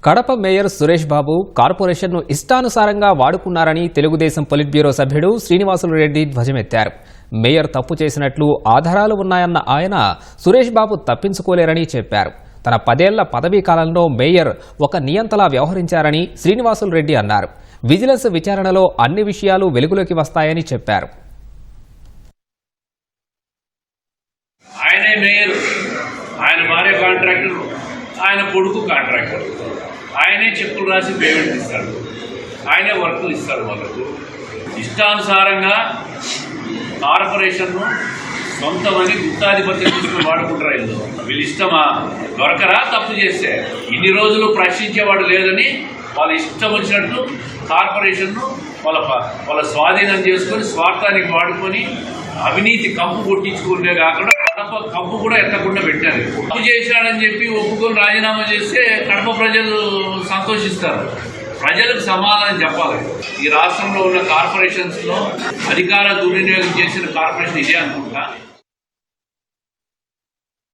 Kadapa mayor Suresh Babu కార్పొరేషన్ను ఇష్టానుసారంగా వాడుకున్నారని Telugu Desam polit bureau సభ్యుడు శ్రీనివాసులు రెడ్డి ధ్వజమెత్తారు. మేయర్ తప్పు చేసినట్లు ఆధారాలు ఉన్నాయన్న ఆయన సురేష్ బాబు తప్పించుకోలేరని చెప్పారు. తన 10 ఏళ్ల పదవీ కాలంలో మేయర్ ఒక నియంతలా వ్యవహరించారని శ్రీనివాసులు రెడ్డి అన్నారు. విజిలెన్స్ విచారణలో అన్ని విషయాలు వెలుగులోకి వస్తాయని చెప్పారు. ఆయనే మేయర్, ఆయన భార్య కాంట్రాక్టర్, ఆయన కొడుకు కాంట్రాక్టర్, ఆయనే చెక్కులు రాసి పేమెంట్ ఇస్తాడు, ఆయనే వర్కులు ఇస్తాడు. వాళ్ళకు ఇష్టానుసారంగా కార్పొరేషన్ను సొంతమని గుత్తాధిపత్యం తీసుకుని వాడుకుంటారు. వీళ్ళు ఇష్టమా? దొరకరా? తప్పు చేస్తే ఇన్ని రోజులు ప్రశ్నించేవాడు లేదని వాళ్ళ ఇష్టం వచ్చినట్టు కార్పొరేషన్ను వాళ్ళ స్వాధీనం చేసుకొని స్వార్థానికి వాడుకొని అవినీతి కంపు కొట్టించుకునే కాకుండా కడప కంపు కూడా ఎత్తకుండా పెట్టారు. తప్పు చేశాడని చెప్పి ఒప్పుకొని రాజీనామా చేస్తే కడప ప్రజలు సంతోషిస్తారు. ప్రజలకు సమాధానం చెప్పాలి. ఈ రాష్ట్రంలో ఉన్న కార్పొరేషన్స్ లో అధికార దుర్వినియోగం చేసిన కార్పొరేషన్ ఇదే అనుకుంటా.